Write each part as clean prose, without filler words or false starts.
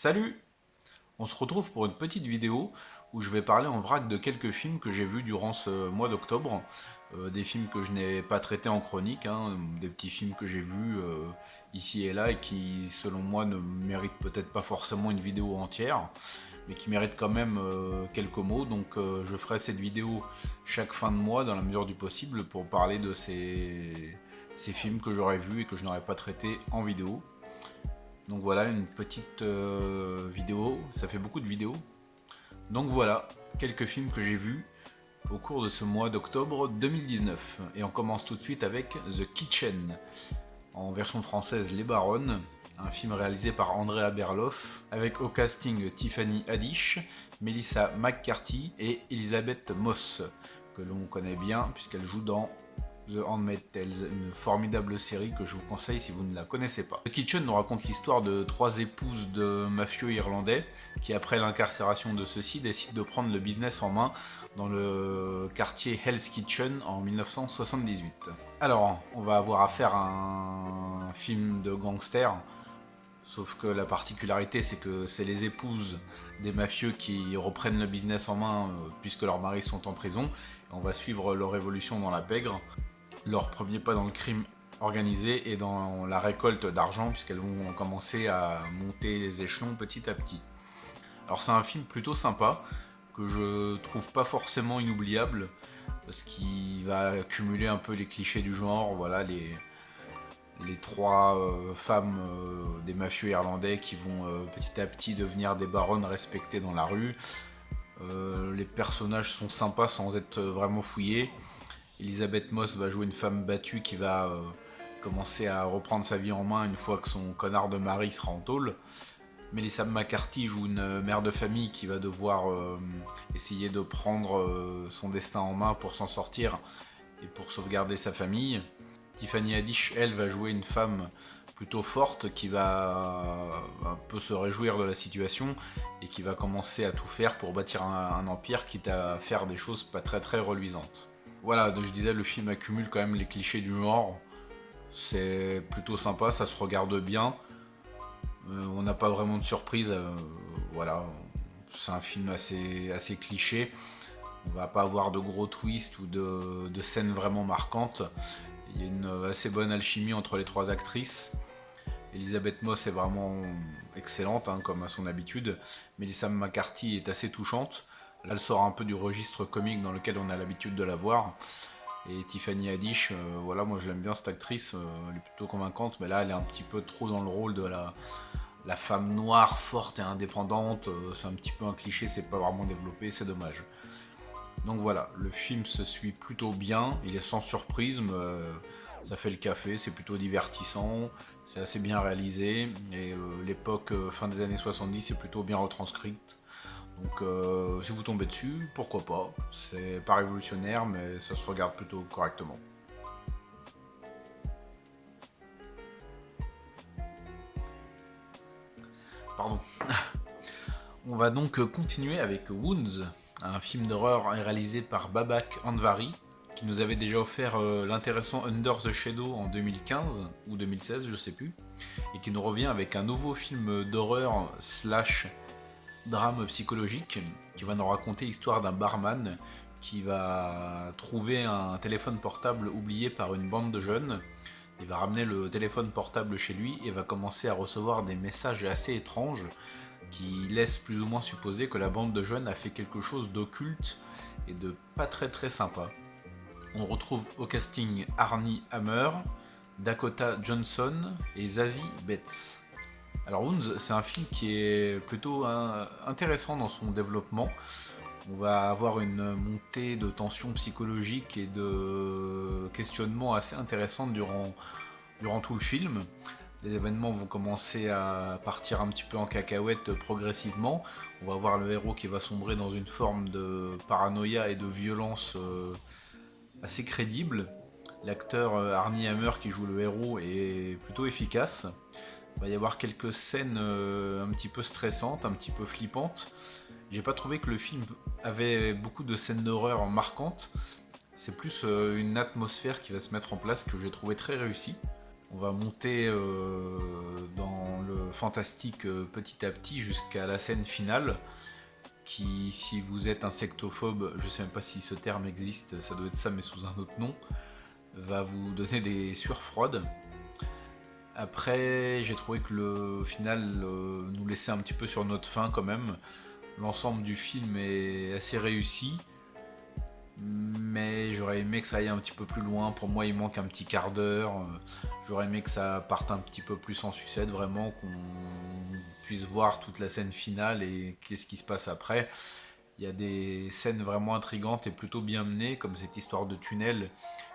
Salut! On se retrouve pour une petite vidéo où je vais parler en vrac de quelques films que j'ai vus durant ce mois d'octobre. Des films que je n'ai pas traités en chronique, hein, des petits films que j'ai vus ici et là et qui, selon moi, ne méritent peut-être pas forcément une vidéo entière, mais qui méritent quand même quelques mots. Donc je ferai cette vidéo chaque fin de mois dans la mesure du possible pour parler de ces films que j'aurais vus et que je n'aurais pas traités en vidéo. Donc voilà, une petite vidéo, ça fait beaucoup de vidéos. Donc voilà, quelques films que j'ai vus au cours de ce mois d'octobre 2019. Et on commence tout de suite avec The Kitchen, en version française Les Baronnes, un film réalisé par Andrea Berloff, avec au casting Tiffany Haddish, Melissa McCarthy et Elizabeth Moss, que l'on connaît bien puisqu'elle joue dans The Handmaid's Tale, une formidable série que je vous conseille si vous ne la connaissez pas. The Kitchen nous raconte l'histoire de trois épouses de mafieux irlandais qui, après l'incarcération de ceux-ci, décident de prendre le business en main dans le quartier Hell's Kitchen en 1978. Alors, on va avoir affaire à un film de gangster, sauf que la particularité c'est que c'est les épouses des mafieux qui reprennent le business en main puisque leurs maris sont en prison. On va suivre leur évolution dans la pègre, leur premier pas dans le crime organisé et dans la récolte d'argent puisqu'elles vont commencer à monter les échelons petit à petit. Alors c'est un film plutôt sympa que je trouve pas forcément inoubliable parce qu'il va accumuler un peu les clichés du genre, voilà les trois femmes des mafieux irlandais qui vont petit à petit devenir des baronnes respectées dans la rue. Les personnages sont sympas sans être vraiment fouillés. Elizabeth Moss va jouer une femme battue qui va commencer à reprendre sa vie en main une fois que son connard de mari sera en tôle. Melissa McCarthy joue une mère de famille qui va devoir essayer de prendre son destin en main pour s'en sortir et pour sauvegarder sa famille. Tiffany Haddish, elle, va jouer une femme plutôt forte qui va un peu se réjouir de la situation et qui va commencer à tout faire pour bâtir un empire, quitte à faire des choses pas très très reluisantes. Voilà, donc je disais, le film accumule quand même les clichés du genre. C'est plutôt sympa, ça se regarde bien. On n'a pas vraiment de surprise. Voilà, c'est un film assez cliché. On va pas avoir de gros twists ou de scènes vraiment marquantes. Il y a une assez bonne alchimie entre les trois actrices. Elizabeth Moss est vraiment excellente, hein, comme à son habitude. Melissa McCarthy est assez touchante. Là, elle sort un peu du registre comique dans lequel on a l'habitude de la voir. Et Tiffany Haddish, voilà, moi je l'aime bien cette actrice, elle est plutôt convaincante, mais là elle est un petit peu trop dans le rôle de la femme noire, forte et indépendante. C'est un petit peu un cliché, c'est pas vraiment développé, c'est dommage. Donc voilà, le film se suit plutôt bien, il est sans surprise, mais ça fait le café, c'est plutôt divertissant, c'est assez bien réalisé, et l'époque fin des années 70 est plutôt bien retranscrite. Donc si vous tombez dessus, pourquoi pas. C'est pas révolutionnaire, mais ça se regarde plutôt correctement. Pardon. On va donc continuer avec Wounds, un film d'horreur réalisé par Babak Anvari, qui nous avait déjà offert l'intéressant Under the Shadow en 2015 ou 2016, je sais plus, et qui nous revient avec un nouveau film d'horreur slash drame psychologique qui va nous raconter l'histoire d'un barman qui va trouver un téléphone portable oublié par une bande de jeunes. Il va ramener le téléphone portable chez lui et va commencer à recevoir des messages assez étranges qui laissent plus ou moins supposer que la bande de jeunes a fait quelque chose d'occulte et de pas très très sympa. On retrouve au casting Arnie Hammer, Dakota Johnson et Zazie Betts. Alors Wounds, c'est un film qui est plutôt intéressant dans son développement. On va avoir une montée de tension psychologique et de questionnement assez intéressante durant tout le film. Les événements vont commencer à partir un petit peu en cacahuète progressivement. On va voir le héros qui va sombrer dans une forme de paranoïa et de violence assez crédible. L'acteur Arnie Hammer qui joue le héros est plutôt efficace. Il va y avoir quelques scènes un petit peu stressantes, un petit peu flippantes. J'ai pas trouvé que le film avait beaucoup de scènes d'horreur marquantes. C'est plus une atmosphère qui va se mettre en place que j'ai trouvé très réussie. On va monter dans le fantastique petit à petit jusqu'à la scène finale qui, si vous êtes insectophobe, je sais même pas si ce terme existe, ça doit être ça mais sous un autre nom, va vous donner des sueurs froides. Après, j'ai trouvé que le final nous laissait un petit peu sur notre faim quand même. L'ensemble du film est assez réussi, mais j'aurais aimé que ça aille un petit peu plus loin. Pour moi, il manque un petit quart d'heure. J'aurais aimé que ça parte un petit peu plus en sucette, vraiment, qu'on puisse voir toute la scène finale et qu'est-ce qui se passe après. Il y a des scènes vraiment intrigantes et plutôt bien menées, comme cette histoire de tunnel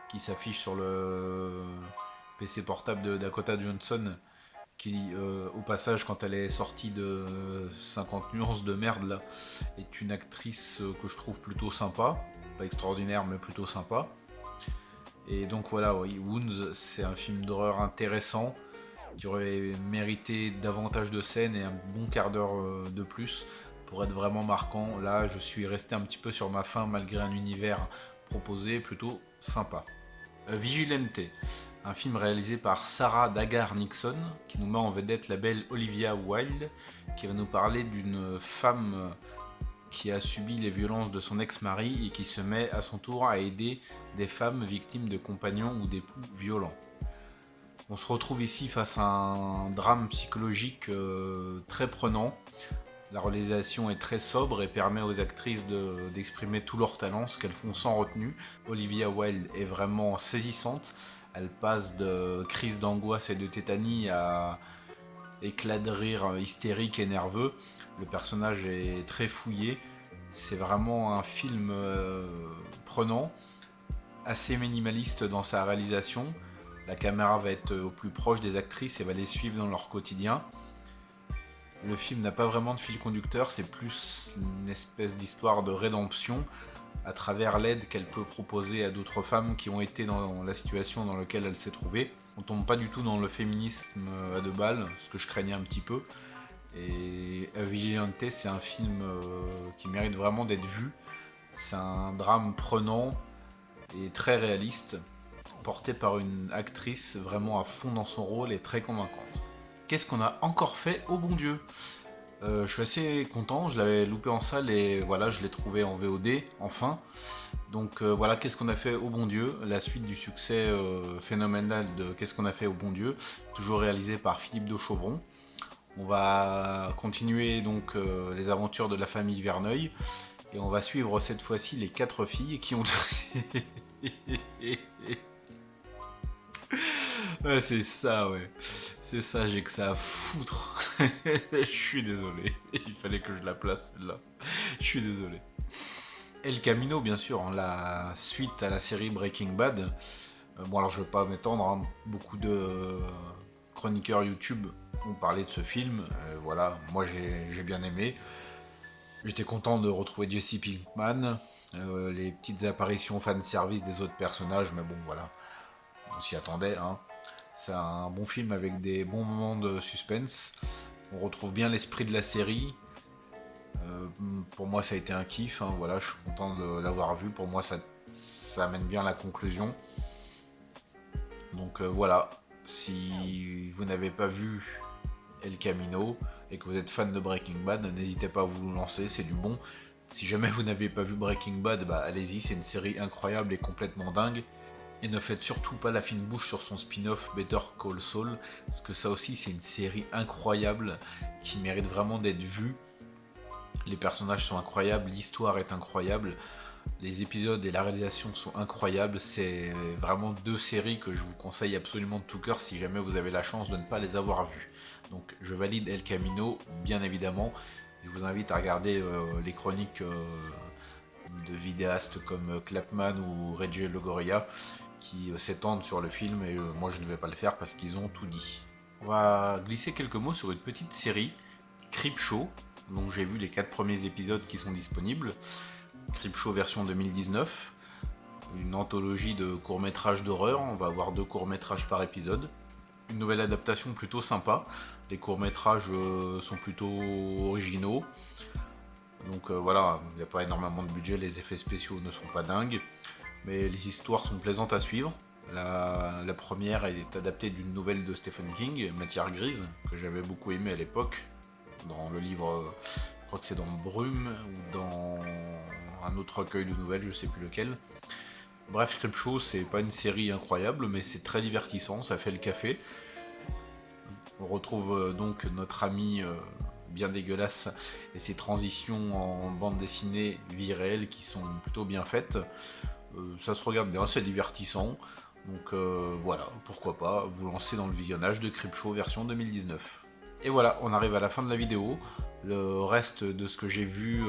qui s'affiche sur le PC portable de Dakota Johnson, qui, au passage, quand elle est sortie de 50 nuances de merde, là, est une actrice que je trouve plutôt sympa. Pas extraordinaire, mais plutôt sympa. Et donc voilà, oui, Wounds, c'est un film d'horreur intéressant qui aurait mérité davantage de scènes et un bon quart d'heure de plus pour être vraiment marquant. Là, je suis resté un petit peu sur ma faim malgré un univers proposé plutôt sympa. Vigilante, un film réalisé par Sarah Dagar Nixon qui nous met en vedette la belle Olivia Wilde qui va nous parler d'une femme qui a subi les violences de son ex-mari et qui se met à son tour à aider des femmes victimes de compagnons ou d'époux violents. On se retrouve ici face à un drame psychologique très prenant. La réalisation est très sobre et permet aux actrices d'exprimer tout leur talent, ce qu'elles font sans retenue. Olivia Wilde est vraiment saisissante. Elle passe de crise d'angoisse et de tétanie à éclat de rire hystérique et nerveux. Le personnage est très fouillé. C'est vraiment un film prenant, assez minimaliste dans sa réalisation. La caméra va être au plus proche des actrices et va les suivre dans leur quotidien. Le film n'a pas vraiment de fil conducteur, c'est plus une espèce d'histoire de rédemption à travers l'aide qu'elle peut proposer à d'autres femmes qui ont été dans la situation dans laquelle elle s'est trouvée. On tombe pas du tout dans le féminisme à deux balles, ce que je craignais un petit peu. Et Vigilante, c'est un film qui mérite vraiment d'être vu. C'est un drame prenant et très réaliste, porté par une actrice vraiment à fond dans son rôle et très convaincante. Qu'est-ce qu'on a encore fait au bon Dieu? Je suis assez content, je l'avais loupé en salle et voilà, je l'ai trouvé en VOD, enfin. Donc voilà, qu'est-ce qu'on a fait au bon Dieu? La suite du succès phénoménal de Qu'est-ce qu'on a fait au bon Dieu, toujours réalisé par Philippe de Chauvron. On va continuer donc les aventures de la famille Verneuil et on va suivre cette fois-ci les 4 filles qui ont... Ouais, c'est ça, ouais. C'est ça, j'ai que ça à foutre. Je suis désolé. Il fallait que je la place, celle-là. Je suis désolé. El Camino, bien sûr, hein, la suite à la série Breaking Bad. Bon, alors je vais pas m'étendre, hein. Beaucoup de chroniqueurs YouTube ont parlé de ce film. Voilà, moi j'ai bien aimé. J'étais content de retrouver Jesse Pinkman. Les petites apparitions fan-service des autres personnages, mais bon, voilà. On s'y attendait, hein. C'est un bon film avec des bons moments de suspense. On retrouve bien l'esprit de la série. Pour moi, ça a été un kiff, hein. Voilà, je suis content de l'avoir vu. Pour moi, ça amène bien la conclusion. Donc voilà, si vous n'avez pas vu El Camino et que vous êtes fan de Breaking Bad, n'hésitez pas à vous lancer, c'est du bon. Si jamais vous n'avez pas vu Breaking Bad, bah allez-y, c'est une série incroyable et complètement dingue. Et ne faites surtout pas la fine bouche sur son spin-off Better Call Saul, parce que ça aussi c'est une série incroyable qui mérite vraiment d'être vue. Les personnages sont incroyables, l'histoire est incroyable, les épisodes et la réalisation sont incroyables. C'est vraiment 2 séries que je vous conseille absolument de tout cœur si jamais vous avez la chance de ne pas les avoir vues. Donc je valide El Camino, bien évidemment. Je vous invite à regarder les chroniques de vidéastes comme Clapman ou Reggie Logoria qui s'étendent sur le film et moi je ne vais pas le faire parce qu'ils ont tout dit. On va glisser quelques mots sur une petite série, Creepshow, dont j'ai vu les 4 premiers épisodes qui sont disponibles. Creepshow version 2019, une anthologie de courts-métrages d'horreur, on va avoir 2 courts-métrages par épisode. Une nouvelle adaptation plutôt sympa, les courts-métrages sont plutôt originaux, donc voilà, il n'y a pas énormément de budget, les effets spéciaux ne sont pas dingues, mais les histoires sont plaisantes à suivre. La première est adaptée d'une nouvelle de Stephen King, Matière grise, que j'avais beaucoup aimé à l'époque, dans le livre, je crois que c'est dans Brume, ou dans un autre recueil de nouvelles, je sais plus lequel. Bref, Creepshow, c'est pas une série incroyable, mais c'est très divertissant, ça fait le café. On retrouve donc notre ami bien dégueulasse et ses transitions en bande dessinée vie réelle qui sont plutôt bien faites. Ça se regarde bien, c'est divertissant. Donc voilà, pourquoi pas vous lancer dans le visionnage de Creepshow version 2019. Et voilà, on arrive à la fin de la vidéo. Le reste de ce que j'ai vu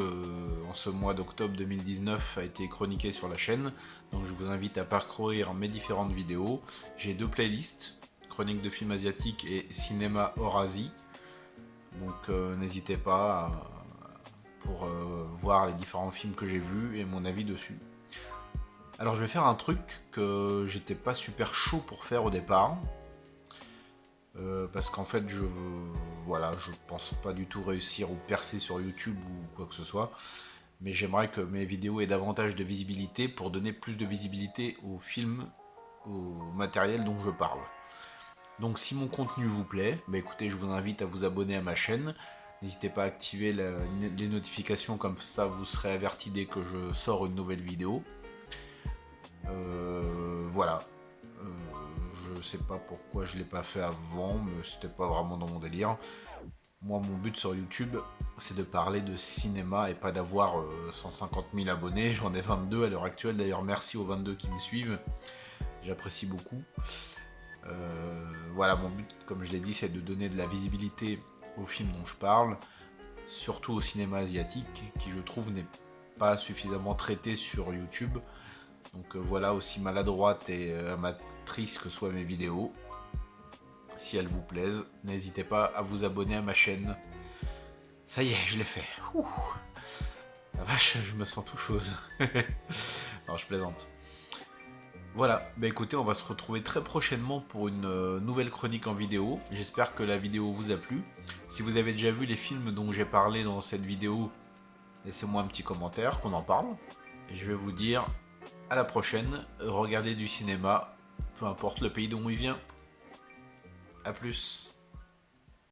en ce mois d'octobre 2019 a été chroniqué sur la chaîne. Donc je vous invite à parcourir mes différentes vidéos. J'ai 2 playlists, chronique de films asiatiques et cinéma hors Asie. Donc n'hésitez pas pour voir les différents films que j'ai vus et mon avis dessus. Alors je vais faire un truc que j'étais pas super chaud pour faire au départ. Parce qu'en fait voilà, je pense pas du tout réussir ou percer sur YouTube ou quoi que ce soit. Mais j'aimerais que mes vidéos aient davantage de visibilité pour donner plus de visibilité aux films, au matériel dont je parle. Donc si mon contenu vous plaît, bah écoutez, je vous invite à vous abonner à ma chaîne. N'hésitez pas à activer les notifications, comme ça vous serez averti dès que je sors une nouvelle vidéo. Voilà. Je sais pas pourquoi je l'ai pas fait avant, mais c'était pas vraiment dans mon délire. Moi, mon but sur YouTube, c'est de parler de cinéma et pas d'avoir 150 000 abonnés. J'en ai 22 à l'heure actuelle. D'ailleurs, merci aux 22 qui me suivent. J'apprécie beaucoup. Voilà, mon but, comme je l'ai dit, c'est de donner de la visibilité aux films dont je parle, surtout au cinéma asiatique, qui je trouve n'est pas suffisamment traité sur YouTube. Donc voilà, aussi maladroite et amatrice que soient mes vidéos, si elles vous plaisent, n'hésitez pas à vous abonner à ma chaîne. Ça y est, je l'ai fait. Ouh, la vache, je me sens tout chose. Non, je plaisante. Voilà, bah écoutez, on va se retrouver très prochainement pour une nouvelle chronique en vidéo. J'espère que la vidéo vous a plu. Si vous avez déjà vu les films dont j'ai parlé dans cette vidéo, laissez-moi un petit commentaire, qu'on en parle. Et je vais vous dire à la prochaine. Regardez du cinéma, peu importe le pays d'où il vient. A plus.